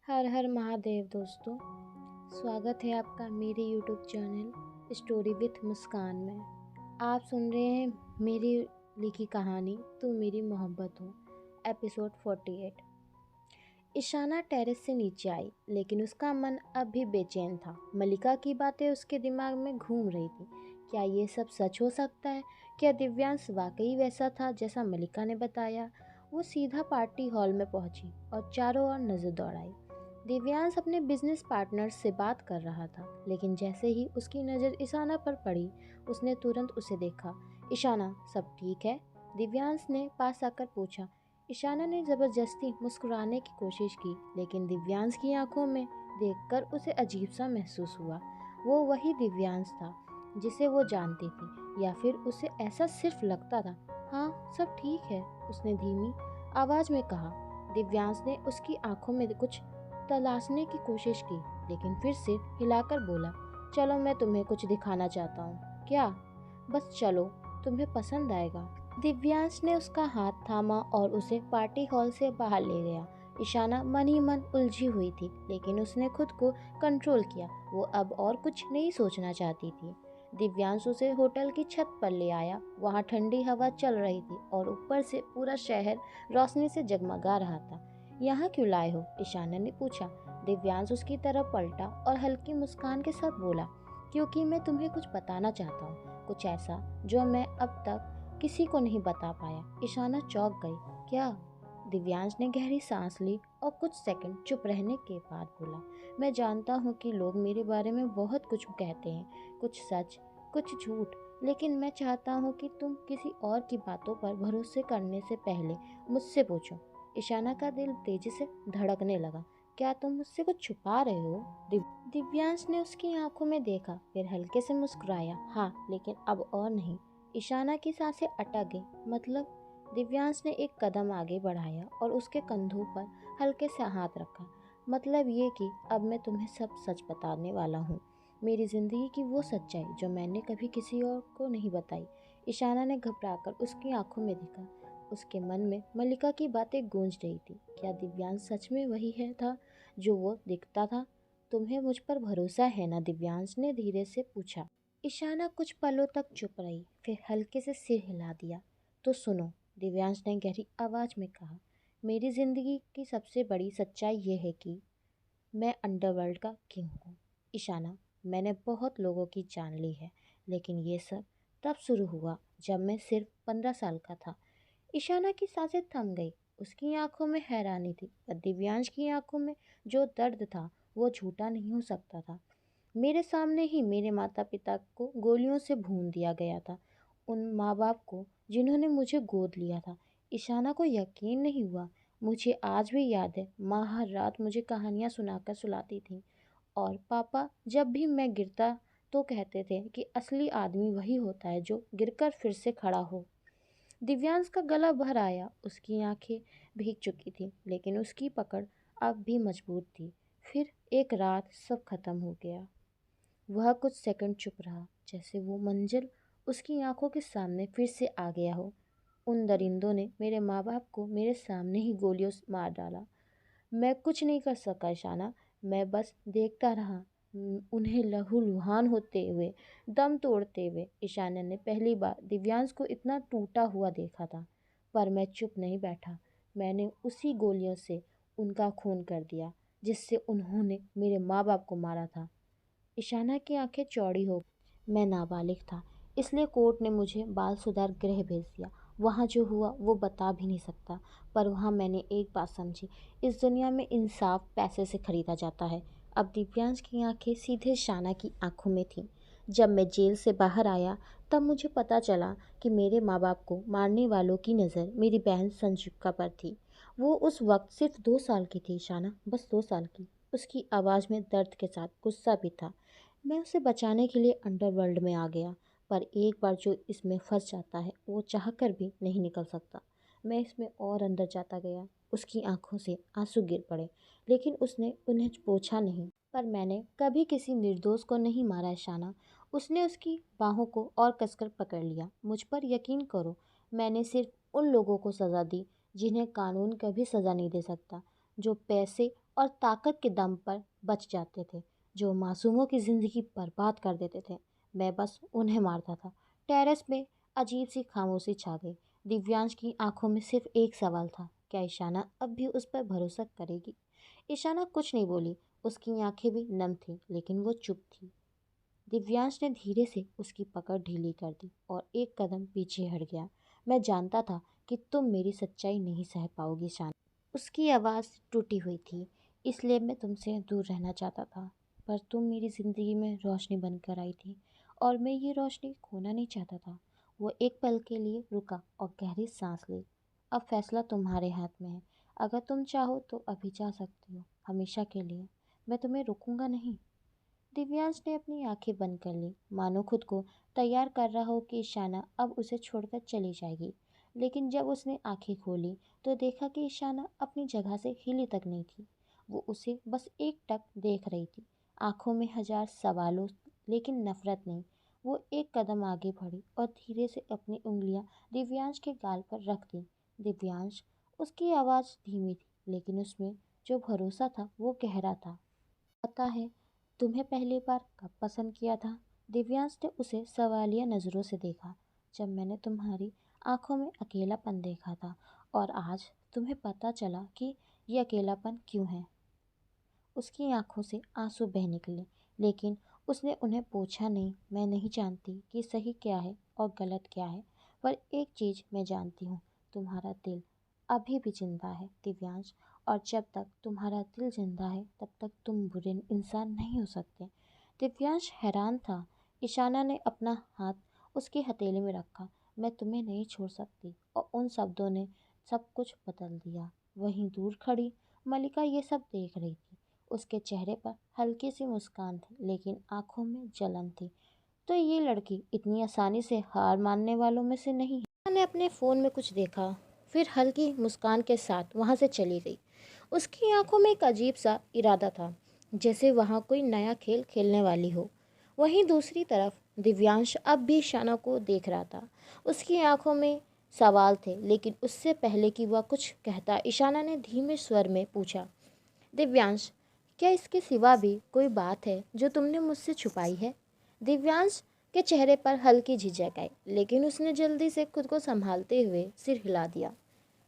हर हर महादेव दोस्तों। स्वागत है आपका मेरे यूट्यूब चैनल स्टोरी विथ मुस्कान में। आप सुन रहे हैं मेरी लिखी कहानी तू मेरी मोहब्बत हो, एपिसोड 48। ईशाना टेरेस से नीचे आई, लेकिन उसका मन अब भी बेचैन था। मलिका की बातें उसके दिमाग में घूम रही थी। क्या ये सब सच हो सकता है? क्या दिव्यांश वाकई वैसा था जैसा मलिका ने बताया? वो सीधा पार्टी हॉल में पहुंची और चारों ओर नजर दौड़ाई। दिव्यांश अपने बिजनेस पार्टनर से बात कर रहा था, लेकिन जैसे ही उसकी नज़र ईशाना पर पड़ी, उसने तुरंत उसे देखा। ईशाना, सब ठीक है? दिव्यांश ने पास आकर पूछा। ईशाना ने जबरदस्ती मुस्कुराने की कोशिश की, लेकिन दिव्यांश की आंखों में देखकर उसे अजीब सा महसूस हुआ। वो वही दिव्यांश था जिसे वो जानती थी, या फिर उसे ऐसा सिर्फ लगता था। हाँ, सब ठीक है, उसने धीमी आवाज में कहा। दिव्यांश ने उसकी आंखों में कुछ तलाशने की कोशिश की, लेकिन फिर से हिलाकर बोला, चलो, मैं तुम्हें कुछ दिखाना चाहता हूँ। क्या? बस चलो, तुम्हें पसंद आएगा। दिव्यांश ने उसका हाथ थामा और उसे पार्टी हॉल से बाहर ले गया। ईशाना मन ही मन उलझी हुई थी, लेकिन उसने खुद को कंट्रोल किया। वो अब और कुछ नहीं सोचना चाहती थी। दिव्यांश उसे होटल की छत पर ले आया। वहाँ ठंडी हवा चल रही थी और ऊपर से पूरा शहर रोशनी से जगमगा रहा था। यहाँ क्यों लाए हो? ईशाना ने पूछा। दिव्यांश उसकी तरफ पलटा और हल्की मुस्कान के साथ बोला, क्योंकि मैं तुम्हें कुछ बताना चाहता हूँ, कुछ ऐसा जो मैं अब तक किसी को नहीं बता पाया। ईशाना चौंक गई। क्या? दिव्यांश ने गहरी सांस ली और कुछ सेकंड चुप रहने के बाद बोला, मैं जानता हूँ कि लोग मेरे बारे में बहुत कुछ कहते हैं, कुछ सच, कुछ झूठ, लेकिन मैं चाहता हूँ कि तुम किसी और की बातों पर भरोसे करने से पहले मुझसे पूछो। ईशाना का दिल तेजी से धड़कने लगा। क्या तुम मुझसे कुछ छुपा रहे हो? दिव्यांश ने उसकी आंखों में देखा, फिर हल्के से मुस्कुराया। हाँ, लेकिन अब और नहीं। ईशाना की सांसें अटक गई। मतलब? दिव्यांश ने एक कदम आगे बढ़ाया और उसके कंधों पर हल्के से हाथ रखा। मतलब ये कि अब मैं तुम्हें सब सच बताने वाला हूँ, मेरी जिंदगी की वो सच्चाई जो मैंने कभी किसी और को नहीं बताई। ईशाना ने घबराकर उसकी आंखों में देखा। उसके मन में मल्लिका की बातें गूंज रही थी। क्या दिव्यांश सच में वही है था जो वो दिखता था? तुम्हें मुझ पर भरोसा है ना? दिव्यांश ने धीरे से पूछा। ईशाना कुछ पलों तक चुप रही, फिर हल्के से सिर हिला दिया। तो सुनो, दिव्यांश ने गहरी आवाज में कहा, मेरी जिंदगी की सबसे बड़ी सच्चाई ये है कि मैं अंडरवर्ल्ड का किंग हूँ। ईशाना, मैंने बहुत लोगों की जान ली है, लेकिन ये सब तब शुरू हुआ जब मैं सिर्फ 15 साल का था। ईशाना की सांसें थम गई। उसकी आंखों में हैरानी थी, पर दिव्यांश की आंखों में जो दर्द था वो झूठा नहीं हो सकता था। मेरे सामने ही मेरे माता पिता को गोलियों से भून दिया गया था, उन माँ बाप को जिन्होंने मुझे गोद लिया था। ईशाना को यकीन नहीं हुआ। मुझे आज भी याद है, माँ हर रात मुझे कहानियाँ सुनाकर सुलाती थी, और पापा जब भी मैं गिरता तो कहते थे कि असली आदमी वही होता है जो गिरकर फिर से खड़ा हो। दिव्यांश का गला भर आया। उसकी आंखें भीग चुकी थीं, लेकिन उसकी पकड़ अब भी मजबूत थी। फिर एक रात सब खत्म हो गया। वह कुछ सेकंड चुप रहा, जैसे वो मंजिल उसकी आंखों के सामने फिर से आ गया हो। उन दरिंदों ने मेरे माँ बाप को मेरे सामने ही गोलियों से मार डाला। मैं कुछ नहीं कर सका ईशाना, मैं बस देखता रहा, उन्हें लहूलुहान होते हुए, दम तोड़ते हुए। ईशान्य ने पहली बार दिव्यांश को इतना टूटा हुआ देखा था। पर मैं चुप नहीं बैठा। मैंने उसी गोलियों से उनका खून कर दिया जिससे उन्होंने मेरे माँ बाप को मारा था। ईशाना की आंखें चौड़ी हो गईं। मैं नाबालिग था, इसलिए कोर्ट ने मुझे बाल सुधार गृह भेज दिया। वहाँ जो हुआ वो बता भी नहीं सकता, पर वहाँ मैंने एक बात समझी, इस दुनिया में इंसाफ पैसे से खरीदा जाता है। अब दिव्यांश की आंखें सीधे ईशाना की आंखों में थीं। जब मैं जेल से बाहर आया, तब मुझे पता चला कि मेरे माँ बाप को मारने वालों की नज़र मेरी बहन संजुक्ता पर थी। वो उस वक्त सिर्फ 2 साल की थी ईशाना, बस 2 साल की। उसकी आवाज़ में दर्द के साथ गुस्सा भी था। मैं उसे बचाने के लिए अंडरवर्ल्ड में आ गया, पर एक बार जो इसमें फंस जाता है वो चाहकर भी नहीं निकल सकता। मैं इसमें और अंदर जाता गया। उसकी आंखों से आंसू गिर पड़े, लेकिन उसने उन्हें पोंछा नहीं। पर मैंने कभी किसी निर्दोष को नहीं मारा ईशाना। उसने उसकी बाहों को और कसकर पकड़ लिया। मुझ पर यकीन करो, मैंने सिर्फ उन लोगों को सज़ा दी जिन्हें कानून कभी सज़ा नहीं दे सकता, जो पैसे और ताकत के दम पर बच जाते थे, जो मासूमों की ज़िंदगी बर्बाद कर देते थे। मैं बस उन्हें मारता था। टेरेस में अजीब सी खामोशी छा गई। दिव्यांश की आंखों में सिर्फ एक सवाल था, क्या ईशाना अब भी उस पर भरोसा करेगी? ईशाना कुछ नहीं बोली। उसकी आंखें भी नम थीं, लेकिन वो चुप थी। दिव्यांश ने धीरे से उसकी पकड़ ढीली कर दी और एक कदम पीछे हट गया। मैं जानता था कि तुम मेरी सच्चाई नहीं सह पाओगी शान। उसकी आवाज़ टूटी हुई थी, इसलिए मैं तुमसे दूर रहना चाहता था। पर तुम मेरी ज़िंदगी में रोशनी बनकर आई थी और मैं ये रोशनी खोना नहीं चाहता था। वो एक पल के लिए रुका और गहरी सांस ली। अब फैसला तुम्हारे हाथ में है। अगर तुम चाहो तो अभी जा सकती हो, हमेशा के लिए। मैं तुम्हें रोकूंगा नहीं। दिव्यांश ने अपनी आंखें बंद कर ली, मानो खुद को तैयार कर रहा हो कि ईशाना अब उसे छोड़कर चली जाएगी। लेकिन जब उसने आंखें खोली तो देखा कि ईशाना अपनी जगह से हिली तक नहीं थी। वो उसे बस एक टक देख रही थी, आंखों में हजार सवालों, लेकिन नफरत नहीं। वो एक कदम आगे बढ़ी और धीरे से अपनी उंगलियां दिव्यांश के गाल पर रख दी। दिव्यांश, उसकी आवाज़ धीमी थी, लेकिन उसमें जो भरोसा था वो गहरा था। पता है तुम्हें पहली बार कब पसंद किया था? दिव्यांश ने उसे सवालिया नज़रों से देखा। जब मैंने तुम्हारी आंखों में अकेलापन देखा था, और आज तुम्हें पता चला कि ये अकेलापन क्यों है। उसकी आंखों से आंसू बह निकले, लेकिन उसने उन्हें पूछा नहीं। मैं नहीं जानती कि सही क्या है और गलत क्या है, पर एक चीज़ मैं जानती हूँ, तुम्हारा दिल अभी भी जिंदा है दिव्यांश। और जब तक तुम्हारा दिल जिंदा है तब तक तुम बुरे इंसान नहीं हो सकते। दिव्यांश हैरान था। ईशाना ने अपना हाथ उसकी हथेली में रखा। मैं तुम्हें नहीं छोड़ सकती, और उन शब्दों ने सब कुछ बदल दिया। वहीं दूर खड़ी मलिका ये सब देख रही थी। उसके चेहरे पर हल्की सी मुस्कान थी, लेकिन आंखों में जलन थी। तो ये लड़की इतनी आसानी से हार मानने वालों में से नहीं है। मैंने अपने फ़ोन में कुछ देखा, फिर हल्की मुस्कान के साथ वहाँ से चली गई। उसकी आंखों में एक अजीब सा इरादा था, जैसे वहाँ कोई नया खेल खेलने वाली हो। वहीं दूसरी तरफ दिव्यांश अब भी शाना को देख रहा था। उसकी आंखों में सवाल थे, लेकिन उससे पहले कि वह कुछ कहता, ईशाना ने धीमे स्वर में पूछा, दिव्यांश, क्या इसके सिवा भी कोई बात है जो तुमने मुझसे छुपाई है? दिव्यांश के चेहरे पर हल्की झिझक आई, लेकिन उसने जल्दी से खुद को संभालते हुए सिर हिला दिया।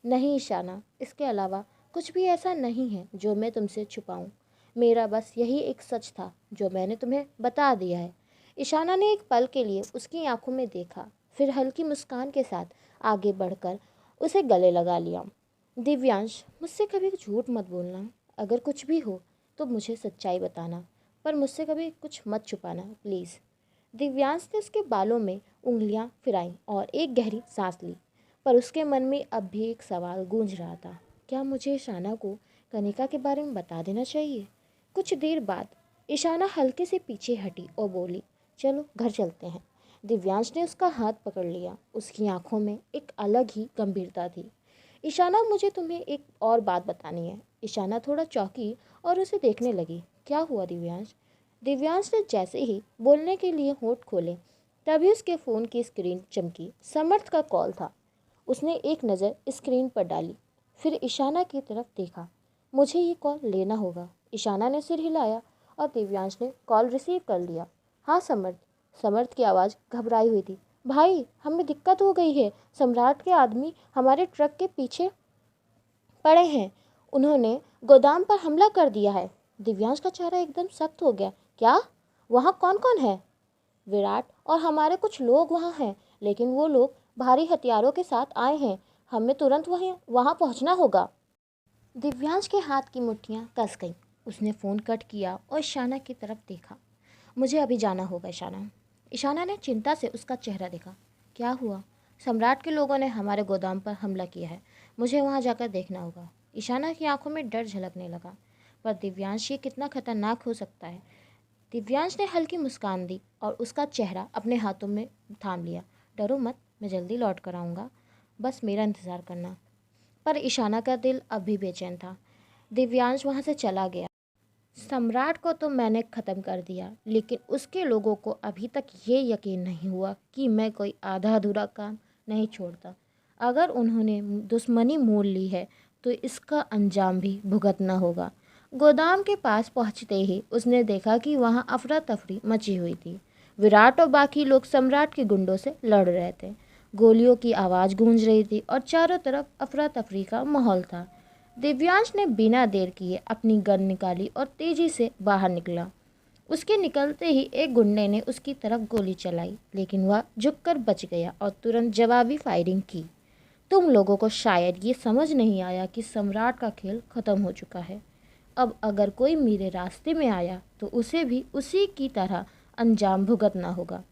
नहीं ईशाना, इसके अलावा कुछ भी ऐसा नहीं है जो मैं तुमसे छुपाऊं। मेरा बस यही एक सच था जो मैंने तुम्हें बता दिया है। ईशाना ने एक पल के लिए उसकी आंखों में देखा, फिर हल्की मुस्कान के साथ आगे बढ़कर उसे गले लगा लिया। दिव्यांश, मुझसे कभी झूठ मत बोलना। अगर कुछ भी हो तो मुझे सच्चाई बताना, पर मुझसे कभी कुछ मत छुपाना, प्लीज़। दिव्यांश ने उसके बालों में उंगलियां फिराईं और एक गहरी सांस ली, पर उसके मन में अब भी एक सवाल गूंज रहा था, क्या मुझे ईशाना को कनिका के बारे में बता देना चाहिए? कुछ देर बाद ईशाना हल्के से पीछे हटी और बोली, चलो घर चलते हैं। दिव्यांश ने उसका हाथ पकड़ लिया। उसकी आंखों में एक अलग ही गंभीरता थी। ईशाना, मुझे तुम्हें एक और बात बतानी है। ईशाना थोड़ा चौंकी और उसे देखने लगी। क्या हुआ दिव्यांश? दिव्यांश ने जैसे ही बोलने के लिए होंठ खोले, तभी उसके फ़ोन की स्क्रीन चमकी। समर्थ का कॉल था। उसने एक नज़र स्क्रीन पर डाली, फिर ईशाना की तरफ देखा। मुझे ये कॉल लेना होगा। ईशाना ने सिर हिलाया और दिव्यांश ने कॉल रिसीव कर लिया। हाँ समर्थ। समर्थ की आवाज़ घबराई हुई थी। भाई, हमें दिक्कत हो गई है। सम्राट के आदमी हमारे ट्रक के पीछे पड़े हैं। उन्होंने गोदाम पर हमला कर दिया है। दिव्यांश का चेहरा एकदम सख्त हो गया। क्या? वहाँ कौन कौन है? विराट और हमारे कुछ लोग वहाँ हैं, लेकिन वो लोग भारी हथियारों के साथ आए हैं। हमें तुरंत वहाँ पहुँचना होगा। दिव्यांश के हाथ की मुट्ठियाँ कस गईं। उसने फ़ोन कट किया और ईशाना की तरफ देखा। मुझे अभी जाना होगा ईशाना। ईशाना ने चिंता से उसका चेहरा देखा। क्या हुआ? सम्राट के लोगों ने हमारे गोदाम पर हमला किया है। मुझे वहाँ जाकर देखना होगा। ईशाना की आंखों में डर झलकने लगा। पर दिव्यांश, ये कितना खतरनाक हो सकता है? दिव्यांश ने हल्की मुस्कान दी और उसका चेहरा अपने हाथों में थाम लिया। डरो मत, मैं जल्दी लौट कर आऊँगा, बस मेरा इंतज़ार करना। पर ईशाना का दिल अभी बेचैन था। दिव्यांश वहाँ से चला गया। सम्राट को तो मैंने ख़त्म कर दिया, लेकिन उसके लोगों को अभी तक ये यकीन नहीं हुआ कि मैं कोई आधा अधूरा काम नहीं छोड़ता। अगर उन्होंने दुश्मनी मोल ली है तो इसका अंजाम भी भुगतना होगा। गोदाम के पास पहुंचते ही उसने देखा कि वहां अफरा तफरी मची हुई थी। विराट और बाकी लोग सम्राट के गुंडों से लड़ रहे थे। गोलियों की आवाज़ गूंज रही थी और चारों तरफ अफरा तफरी का माहौल था। दिव्यांश ने बिना देर किए अपनी गन निकाली और तेजी से बाहर निकला। उसके निकलते ही एक गुंडे ने उसकी तरफ गोली चलाई, लेकिन वह झुककर बच गया और तुरंत जवाबी फायरिंग की। तुम लोगों को शायद ये समझ नहीं आया कि सम्राट का खेल खत्म हो चुका है। अब अगर कोई मेरे रास्ते में आया तो उसे भी उसी की तरह अंजाम भुगतना होगा।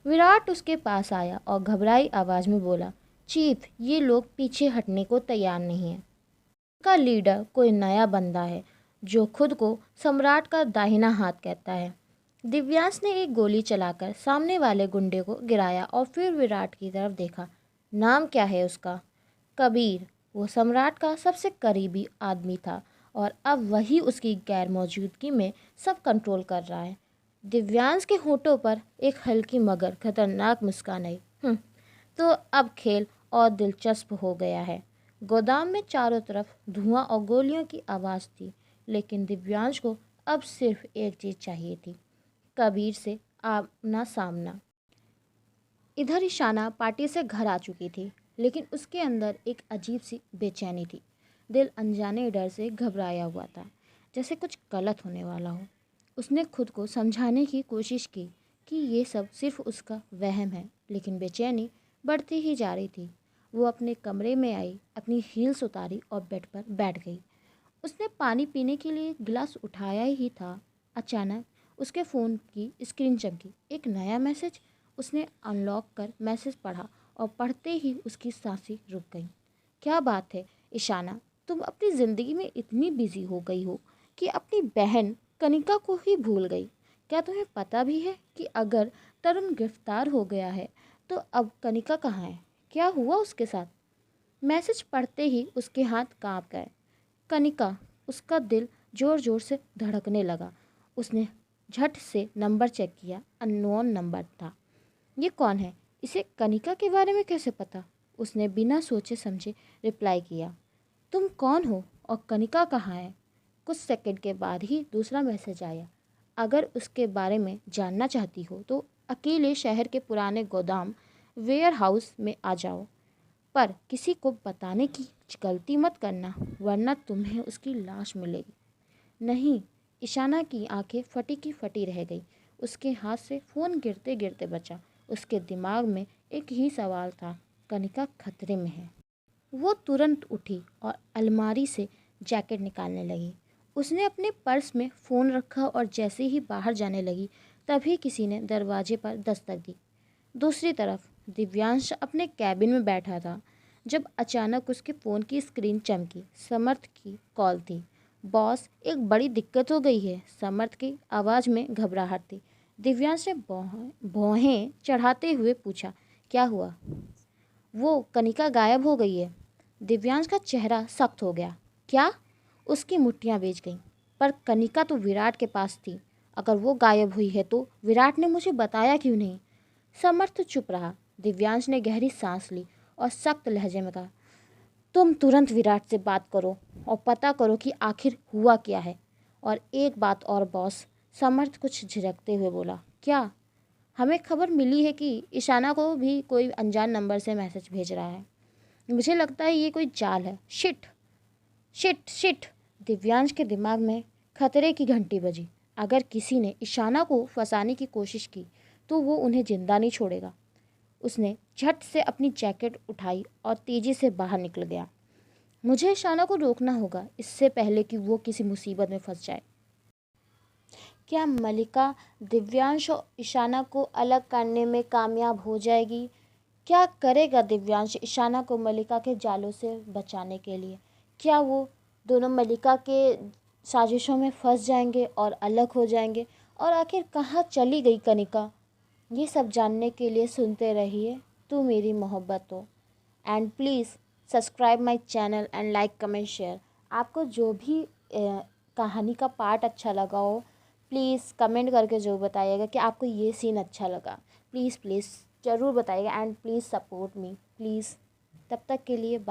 विराट उसके पास आया और घबराई आवाज़ में बोला, चीफ, ये लोग पीछे हटने को तैयार नहीं है। का लीडर कोई नया बंदा है जो खुद को सम्राट का दाहिना हाथ कहता है। दिव्यांश ने एक गोली चलाकर सामने वाले गुंडे को गिराया और फिर विराट की तरफ देखा। नाम क्या है उसका? कबीर। वो सम्राट का सबसे करीबी आदमी था और अब वही उसकी गैर मौजूदगी में सब कंट्रोल कर रहा है। दिव्यांश के होठों पर एक हल्की मगर खतरनाक मुस्कान आई। तो अब खेल और दिलचस्प हो गया है। गोदाम में चारों तरफ धुआं और गोलियों की आवाज़ थी, लेकिन दिव्यांश को अब सिर्फ एक चीज़ चाहिए थी, कबीर से आमना सामना। इधर ईशाना पार्टी से घर आ चुकी थी, लेकिन उसके अंदर एक अजीब सी बेचैनी थी। दिल अनजाने डर से घबराया हुआ था, जैसे कुछ गलत होने वाला हो। उसने खुद को समझाने की कोशिश की कि ये सब सिर्फ उसका वहम है, लेकिन बेचैनी बढ़ती ही जा रही थी। वो अपने कमरे में आई, अपनी हील्स उतारी और बेड पर बैठ गई। उसने पानी पीने के लिए गिलास उठाया ही था, अचानक उसके फ़ोन की स्क्रीन चमकी। एक नया मैसेज। उसने अनलॉक कर मैसेज पढ़ा और पढ़ते ही उसकी सांसें रुक गईं। क्या बात है ईशाना, तुम अपनी ज़िंदगी में इतनी बिजी हो गई हो कि अपनी बहन कनिका को ही भूल गई। क्या तुम्हें पता भी है कि अगर तरुण गिरफ्तार हो गया है तो अब कनिका कहाँ है? क्या हुआ उसके साथ? मैसेज पढ़ते ही उसके हाथ कांप गए। कनिका। उसका दिल ज़ोर ज़ोर से धड़कने लगा। उसने झट से नंबर चेक किया। अननोन नंबर था। ये कौन है? इसे कनिका के बारे में कैसे पता? उसने बिना सोचे समझे रिप्लाई किया, तुम कौन हो और कनिका कहाँ है? कुछ सेकंड के बाद ही दूसरा मैसेज आया, अगर उसके बारे में जानना चाहती हो तो अकेले शहर के पुराने गोदाम वेयर हाउस में आ जाओ, पर किसी को बताने की गलती मत करना, वरना तुम्हें उसकी लाश मिलेगी। नहीं। ईशाना की आंखें फटी की फटी रह गई। उसके हाथ से फ़ोन गिरते गिरते बचा। उसके दिमाग में एक ही सवाल था, कनिका खतरे में है। वो तुरंत उठी और अलमारी से जैकेट निकालने लगी। उसने अपने पर्स में फ़ोन रखा और जैसे ही बाहर जाने लगी तभी किसी ने दरवाजे पर दस्तक दी। दूसरी तरफ दिव्यांश अपने कैबिन में बैठा था जब अचानक उसके फ़ोन की स्क्रीन चमकी। समर्थ की कॉल थी। बॉस, एक बड़ी दिक्कत हो गई है। समर्थ की आवाज़ में घबराहट थी। दिव्यांश ने भौहें चढ़ाते हुए पूछा, क्या हुआ? वो कनिका गायब हो गई है। दिव्यांश का चेहरा सख्त हो गया। क्या? उसकी मुट्ठियाँ भीज गईं। पर कनिका तो विराट के पास थी। अगर वो गायब हुई है तो विराट ने मुझे बताया क्यों नहीं? समर्थ चुप रहा। दिव्यांश ने गहरी सांस ली और सख्त लहजे में कहा, तुम तुरंत विराट से बात करो और पता करो कि आखिर हुआ क्या है। और एक बात और बॉस, समर्थ कुछ झिझकते हुए बोला, क्या? हमें खबर मिली है कि ईशाना को भी कोई अनजान नंबर से मैसेज भेज रहा है। मुझे लगता है ये कोई चाल है। Shit shit shit. दिव्यांश के दिमाग में खतरे की घंटी बजी। अगर किसी ने ईशाना को फंसाने की कोशिश की तो वो उन्हें जिंदा नहीं छोड़ेगा। उसने झट से अपनी जैकेट उठाई और तेज़ी से बाहर निकल गया। मुझे ईशाना को रोकना होगा इससे पहले कि वो किसी मुसीबत में फंस जाए। क्या मलिका दिव्यांश और ईशाना को अलग करने में कामयाब हो जाएगी? क्या करेगा दिव्यांश ईशाना को मलिका के जालों से बचाने के लिए? क्या वो दोनों मलिका के साजिशों में फंस जाएंगे और अलग हो जाएंगे? और आखिर कहाँ चली गई कनिका? ये सब जानने के लिए सुनते रहिए तू मेरी मोहब्बत हो। And please subscribe my channel and like comment share. आपको जो भी कहानी का पार्ट अच्छा लगा हो प्लीज़ कमेंट करके ज़रूर बताइएगा कि आपको ये सीन अच्छा लगा। प्लीज़ ज़रूर बताइएगा and please support me please. तब तक के लिए बाय।